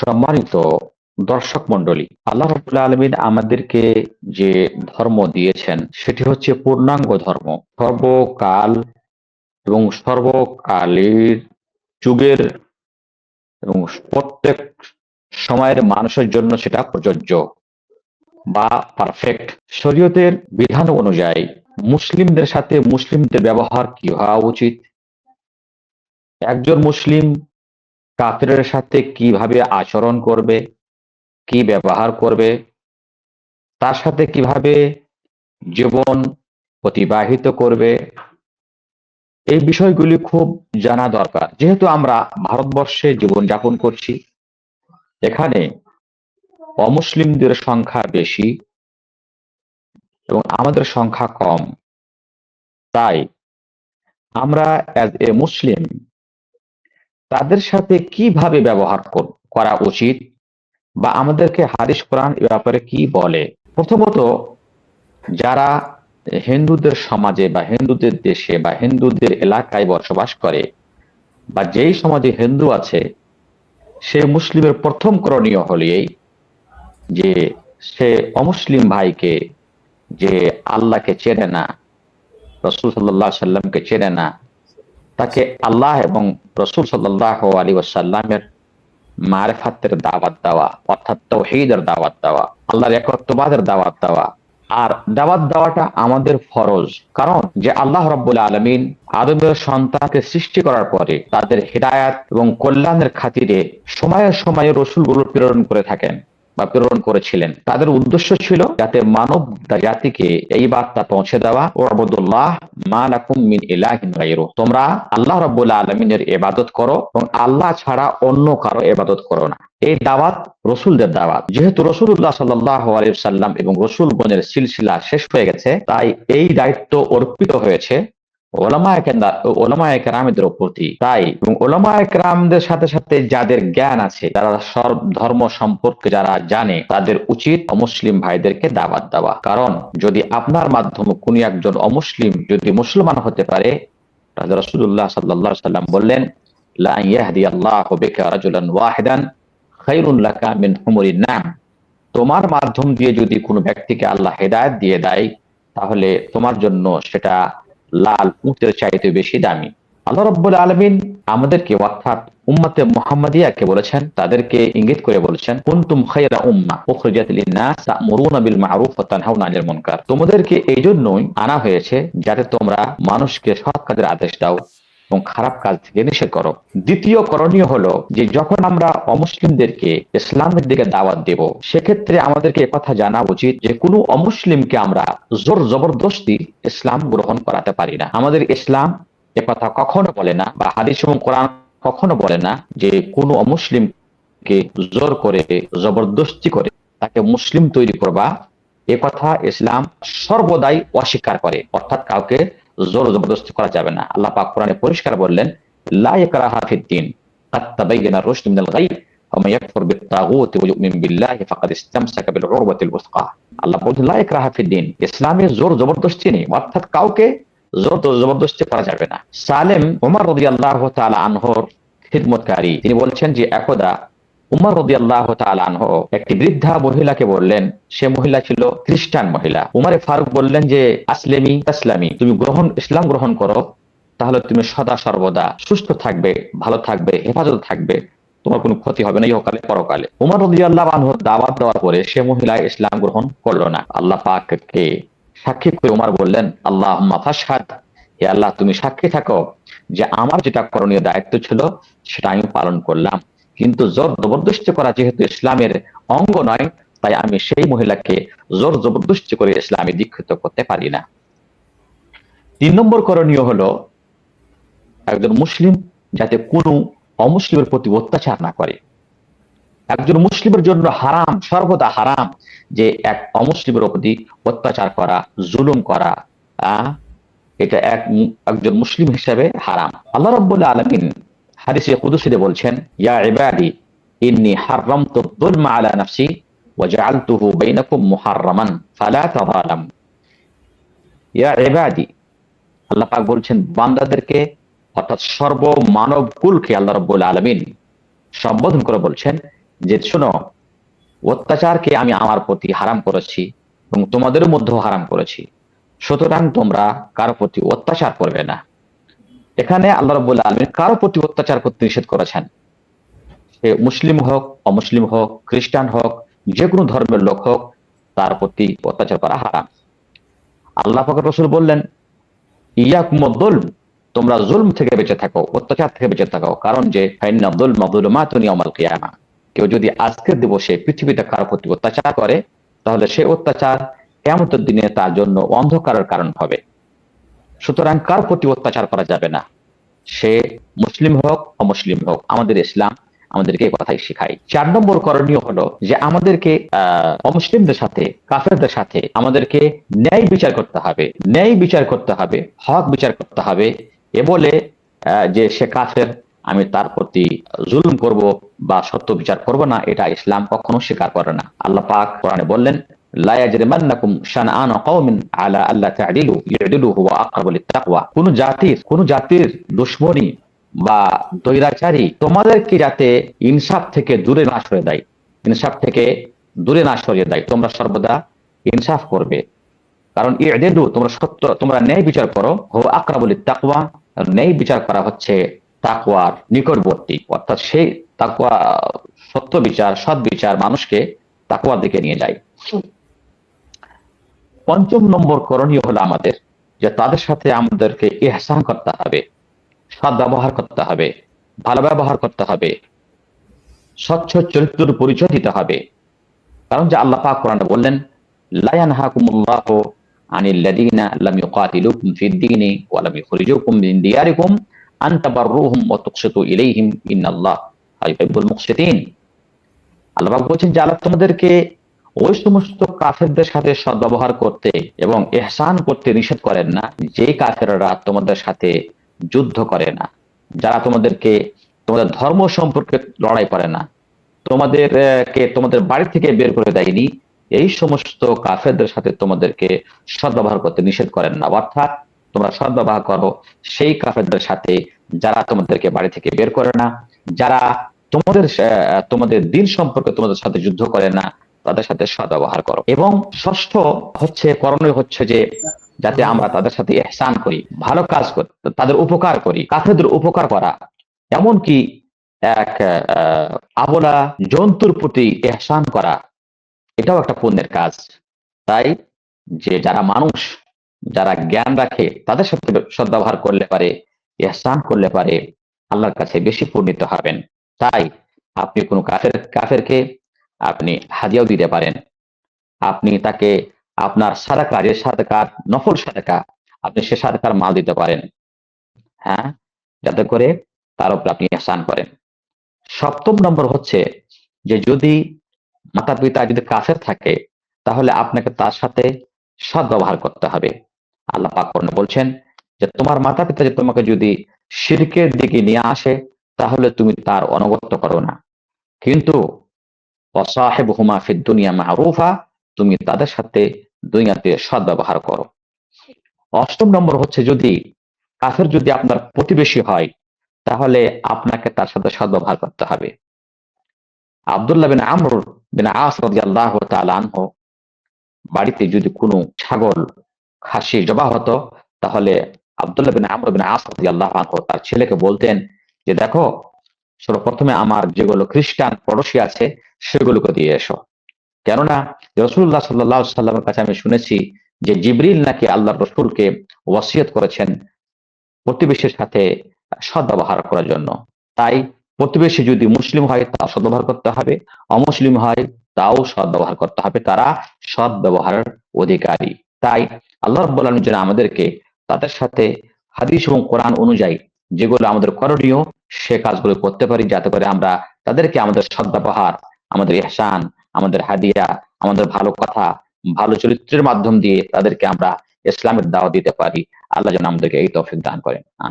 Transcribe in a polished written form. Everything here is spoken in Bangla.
সম্মানিত দর্শক মণ্ডলী, আল্লাহ রাব্বুল আলামিন আমাদেরকে যে ধর্ম দিয়েছেন সেটি হচ্ছে পূর্ণাঙ্গ ধর্ম। সর্বকাল এবং সর্বকালের যুগের এবং প্রত্যেক সময়ের মানুষের জন্য সেটা প্রযোজ্য বা পারফেক্ট। শরীয়তের বিধান অনুযায়ী মুসলিমদের সাথে মুসলিমদের ব্যবহার কি হওয়া উচিত, একজন মুসলিম কাফিরের সাথে কিভাবে আচরণ করবে, কি ব্যবহার করবে, তার সাথে কিভাবে জীবন অতিবাহিত করবে, এই বিষয়গুলি খুব জানা দরকার। যেহেতু আমরা ভারতবর্ষে জীবনযাপন করছি, এখানে অমুসলিমদের সংখ্যা বেশি এবং আমাদের সংখ্যা কম। তাই আমরা অ্যাজ এ মুসলিম তাদের সাথে কিভাবে ব্যবহার করা উচিত বা আমাদেরকে হাদিস কোরআন এ ব্যাপারে কি বলে। প্রথমত, যারা হিন্দুদের সমাজে বা হিন্দুদের দেশে বা হিন্দুদের এলাকায় বসবাস করে বা যেই সমাজে হিন্দু আছে, সে মুসলিমের প্রথম করণীয় হল এই যে সে অমুসলিম ভাইকে, যে আল্লাহকে চেনে না, রসুল সাল্লাল্লাহু আলাইহি সাল্লামকে চেনে না, তাকে আল্লাহ এবং রসুল সাল্লাল্লাহু আলাইহি ওয়াসাল্লামের মারিফাতের দাওয়াত দেওয়া, অর্থাৎ তাওহীদের দাওয়াত দেওয়া, আল্লাহর একত্ববাদের দাওয়াত দেওয়া। আর দাওয়াত দেওয়াটা আমাদের ফরজ, কারণ যে আল্লাহ রাব্বুল আলামিন আদমের সন্তানকে সৃষ্টি করার পরে তাদের হিদায়াত এবং কল্যাণের খাতিরে সময়ে সময়ে রসুলগুলো প্রেরণ করে থাকেন বা প্রেরণ করেছিলেন। তাদের উদ্দেশ্য ছিল যাতে মানব জাতিকে এই বার্তা পৌঁছে দেওয়া, ওয়াবুদুল্লাহ মা লাকুম মিন ইলাহিন গায়রু, তোমরা আল্লাহ রাব্বুল আলামিনের ইবাদত করো এবং আল্লাহ ছাড়া অন্য কারো ইবাদত করো না। এই দাওয়াত রসুলদের দাওয়াত। যেহেতু রাসূলুল্লাহ সাল্লাল্লাহু আলাইহি সাল্লাম এবং রসুলগণের সিলসিলা শেষ হয়ে গেছে, তাই এই দায়িত্ব অর্পিত হয়েছে ওলামায়ে কেরামদের প্রতি। তাই এবং ওলামায়ে কেরামদের সাথে সাথে যাদের জ্ঞান আছে, যারা সব ধর্ম সম্পর্কে যারা জানে, তাদের উচিত অমুসলিম ভাইদেরকে দাওয়াত দেওয়া। কারণ যদি আপনার মাধ্যমে কোন একজন অমুসলিম যদি মুসলমান হতে পারে, তাহলে রাসূলুল্লাহ সাল্লাল্লাহু আলাইহি সাল্লাম বললেন, লা ইয়াহদিয়াল্লাহু বিকা রাজুলান ওয়াহিদান খায়রুন লাকা মিন হুমুরিন নাম, তোমার মাধ্যম দিয়ে যদি কোনো ব্যক্তিকে আল্লাহ হেদায়েত দিয়ে দেয়, তাহলে তোমার জন্য সেটা লাল উটের চাইতে বেশি দামি। আল্লাহ রাব্বুল আলামিন আমাদেরকে, অর্থাৎ উম্মতে মুহাম্মাদিয়াকে বলেছেন, তাদেরকে ইঙ্গিত করে বলেছেন, কুনতুম খায়রা উম্মাহ উখরিজাত লিন-নাস তা'মুরুনা বিল মা'রুফ ওয়া তানহাউনা আনিল মুনকার, তোমাদেরকে এই জন্যই আনা হয়েছে যাতে তোমরা মানুষকে সৎ কাজের আদেশ দাও এবং খারাপ কাজ থেকে নিষেধ করো। দ্বিতীয় করণীয় হলো যে যখন আমরা অমুসলিমদেরকে ইসলামের দিকে দাওয়াত দেব, সেক্ষেত্রে আমাদেরকে কথা জানা উচিত যে কোনো অমুসলিমকে আমরা জোর জবরদস্তি ইসলাম গ্রহণ করাতে পারি না। আমাদের ইসলাম কথা কখনো বলে না বা হাদিস এবং কোরআন কখনো বলে না যে কোনো অমুসলিমকে জোর করে জবরদস্তি করে তাকে মুসলিম তৈরি করবা। কথা ইসলাম সর্বদাই অস্বীকার করে, অর্থাৎ কাউকে জোর জবরদস্তি করা যাবে না। আল্লাহ পাক কোরআনে পরিষ্কার বললেন, লা ইকরাহা ফিদ-দীন কাদ তাবায়্যানা আর-রুশদ মিনাল গাই ওয়া মান ইয়াকফুর বিত-তাগুতি ওয়া ইউমিন বিল্লাহি ফাকাদ ইসতামসাকা বিল উরওয়াতিল উসকা। আল্লাহ বলেন, লা ইকরাহা ফিদ-দীন, ইসলামে জোর জবরদস্তি নেই, অর্থাৎ কাউকে জোর জবরদস্তি করা যাবে না। সালেম ওমর রাদিয়াল্লাহু তাআলা আনহুর খিদমতকারী, তিনি বলছেন যে একদা উমর রাদিয়াল্লাহু তাআলা আনহু একটি বৃদ্ধা মহিলাকে বললেন, সে মহিলা ছিল খ্রিস্টান মহিলা। উমরে ফারুক বললেন যে আসলিমি তাসলামি, তুমি ইসলাম গ্রহণ করো, তাহলে তুমি সদা সর্বদা সুস্থ থাকবে, ভালো থাকবে, হেফাজত থাকবে, তোমার কোনো ক্ষতি হবে না ইহকালে পরকালে। উমর রাদিয়াল্লাহু আনহু দাওয়াত দেওয়ার পরে সে মহিলা ইসলাম গ্রহণ করলো না। আল্লাহ পাককে সাক্ষী করে উমর বললেন, আল্লাহুম্মা ফাশহাদ, হে আল্লাহ তুমি সাক্ষী থাকো যে আমার যেটা করণীয় দায়িত্ব ছিল সেটা আমি পালন করলাম, কিন্তু জোর জবরদস্তি করা যেহেতু ইসলামের অঙ্গ নয়, তাই আমি সেই মহিলাকে জোর জবরদস্তি করে ইসলামে দীক্ষিত করতে পারি না। 3 নম্বর করণীয় হলো একজন মুসলিম যাতে কোনো অমুসলিমের প্রতি অত্যাচার না করে। একজন মুসলিমের জন্য হারাম, সর্বদা হারাম যে এক অমুসলিমের প্রতি অত্যাচার করা, জুলুম করা, এটা একজন মুসলিম হিসেবে হারাম। আল্লাহ রাব্বুল আলামিন হাদিসে কুদসিতে বলছেন, ইয়া ইবাদি ইন্নী হারামতু যুলমা আলা নাফসি ওয়া জাআলতুহু বাইনাকুম মুহাররামান ফালা তাযালামু। ইয়া ইবাদি, আল্লাহ পাক বলছেন বান্দাদেরকে, অর্থাৎ সর্বমানব কুলকে আল্লাহ রাব্বুল আলামিন সম্বোধন করে বলছেন, যে শোনো, অত্যাচারকে আমি আমার প্রতি হারাম করেছি এবং তোমাদের মধ্যেও হারাম করেছি, সুতরাং তোমরা কারো প্রতি অত্যাচার করবে না। এখানে আল্লাহ রাব্বুল আলামিন কারো প্রতি অত্যাচার করতে নিষেধ করেছেন। সে মুসলিম হোক, অমুসলিম হোক, খ্রিস্টান হোক, যে কোনো ধর্মের লোক হোক, তার প্রতি অত্যাচার করা হারাম। আল্লাহ পাক রাসূল বললেন, ইয়াকুমুদ যুলম, তোমরা জুলম থেকে বেঁচে থাকো, অত্যাচার থেকে বেঁচে থাকো, কারণ যে ফাইন্না যুলমা যুলুমাতুন ইয়াউমাল কিয়ামা, কেউ যদি আজকের দিবসে পৃথিবীতে কারো প্রতি অত্যাচার করে, তাহলে সে অত্যাচার কিয়ামতের দিনে তার জন্য অন্ধকারের কারণ হবে। সুতরাং কারো প্রতি অত্যাচার করা যাবে না, সে মুসলিম হোক অমুসলিম হোক। আমাদের ইসলাম আমাদেরকে এই কথাই শেখায়। 4 নম্বর করণীয় হলো যে আমাদেরকে অমুসলিমদের সাথে, কাফেরদের সাথে আমাদেরকে ন্যায় বিচার করতে হবে, ন্যায় বিচার করতে হবে, হক বিচার করতে হবে। এ বলে যে সে কাফের, আমি তার প্রতি জুলুম করব বা সত্য বিচার করব না, এটা ইসলাম কখনো স্বীকার করে না। আল্লাহ পাক কোরআনে বললেন, লা ইয়াজরিমান্নাকুম শানআনু কওমিন আলা আল্লা তা'দিলু ই'দিলু হুয়া আকরাবু লিত-তাকওয়া। কোন জাতির দুশমনী বা দৈরাচারী তোমাদেরকে যাতে ইনসাফ থেকে দূরে না সরিয়ে দেয়, ইনসাফ থেকে দূরে না সরিয়ে দেয়, তোমরা সর্বদা ইনসাফ করবে। কারণ ই'দিলু, তোমরা ন্যায় বিচার করো, হুয়া আকরাবু লিত-তাকওয়া, ন্যায় বিচার করা হচ্ছে তাকওয়ার নিকটবর্তী। অর্থাৎ সেই তাকওয়া, সত্য বিচার, সৎ বিচার মানুষকে তাকওয়ার দিকে নিয়ে যায়। 5 নম্বর করণীয় হলো আমাদের যে তাদের সাথে আমাদেরকে ইহসান করতে হবে, সৎ ব্যবহার করতে হবে, ভালো ব্যবহার করতে হবে, স্বচ্ছ চরিত্রের পরিচয় দিতে হবে। কারণ যে আল্লাহ পাক কোরআনে বললেন, লা ইয়ানহাকুমুল্লাহু আনিল্লাযীনা লাম ইউকাতিলুকুম ফিদ-দীনি ওয়া লাম ইখরিজুকুম মিন দিয়ারিকুম আন তাবাররুহুম ওয়া তুকসিতু ইলাইহিম ইন্নাল্লাহা ইউহিব্বুল মুকসিতিন। আল্লাহ পাক বলছেন যে আল্লাহ তোমাদেরকে ওই সমস্ত কাফেরদের সাথে সদ্ব্যবহার করতে এবং ইহসান করতে নিষেধ করেন না, যে কাফেররা তোমাদের সাথে যুদ্ধ করে না, যারা তোমাদের ধর্ম সম্পর্কে লড়াই করে না, তোমাদের বাড়ি থেকে বের করে দেয়নি, এই সমস্ত কাফেরদের সাথে তোমাদেরকে সদ্ব্যবহার করতে নিষেধ করেন না। অর্থাৎ তোমরা সদ্ব্যবহার করো সেই কাফেরদের সাথে যারা তোমাদেরকে বাড়ি থেকে বের করে না, যারা তোমাদের দিন সম্পর্কে তোমাদের সাথে যুদ্ধ করে না, তাদের সাথে সদ্ব্যবহার করো। এবং ষষ্ঠ করণীয় হচ্ছে যে যাতে আমরা তাদের সাথে ইহসান করি, ভালো কাজ করি, তাদের উপকার করি। কাফেরদের উপকার করা, এমনকি এক আবলা জন্তুর প্রতি ইহসান করা, এটাও একটা পুণ্যের কাজ। তাই যে যারা মানুষ, যারা জ্ঞান রাখে, তাদের সাথে সদ্ব্যবহার করলে পারে, ইহসান করলে পারে, আল্লাহর কাছে বেশি পূর্ণিত হবেন। তাই আপনি কোনো কাফেরকে আপনি হাদিয়াও দিতে পারেন, আপনি তাকে আপনার সাদাকা, যে সাদাকার নফল সাদাকা, আপনি সে সাদাকার মাল দিতে পারেন, হ্যাঁ, যাতে করে তার উপর আপনি ইহসান করেন। 7 নম্বর হচ্ছে যে যদি মাতা পিতা যদি কাফের থাকে, তাহলে আপনাকে তার সাথে সদ্ব্যবহার করতে হবে। আল্লাহ পাক কোরআনে বলছেন যে তোমার মাতা পিতা যে তোমাকে যদি শিরকের দিকে নিয়ে আসে, তাহলে তুমি তার অনুগত্য করো না, কিন্তু ওয়াসাহিবহুমা ফিদ দুনিয়া মা'রুফা, তুমি তাদের সাথে দুনিয়াতে সদ্ব্যবহার করো। 8 নম্বর হচ্ছে যদি কাফের যদি আপনার প্রতিবেশী হয়, তাহলে আপনাকে তার সাথে সদ্ব্যবহার করতে হবে। আব্দুল্লাহ বিন আমর বিন আস রাদিয়াল্লাহু তাআলা আনহু বাড়িতে যদি কোনো ছাগল, খাসি জবাহ হতো, তাহলে আব্দুল্লাহ বিন আমর বিন আস রাদিয়াল্লাহু আনহু তার ছেলেকে বলতেন যে দেখো, সর্বপ্রথমে আমার যেগুলো খ্রিস্টান পড়োশী আছে সেগুলোকে দিয়ে এসো। কেননা রাসূলুল্লাহ সাল্লাল্লাহু আলাইহি ওয়াসাল্লামের কাছে আমি শুনেছি যে জিবরিল নাকি আল্লাহর রাসূলকে ওয়াসিয়ত করেছেন প্রতিবেশীর সাথে সদ্ব্যবহার করার জন্য। তাই প্রতিবেশী যদি মুসলিম হয় তা সদ্ব্যবহার করতে হবে, অমুসলিম হয় তাও সদ্ব্যবহার করতে হবে, তারা সদ্ব্যবহারের অধিকারী। তাই আল্লাহ রাব্বুল আলামিন যেন আমাদেরকে তাদের সাথে হাদিস এবং কোরআন অনুযায়ী যেগুলো আমাদের করণীয় সে কাজগুলো করতে পারি, যাতে করে আমরা তাদেরকে আমাদের সদ্ব্যবহার, আমাদের ইহসান, আমাদের হাদিয়া, আমাদের ভালো কথা, ভালো চরিত্রের মাধ্যম দিয়ে তাদেরকে আমরা ইসলামের দাওয়াত দিতে পারি। আল্লাহ যেন আমাদেরকে এই তৌফিক দান করেন। আমিন।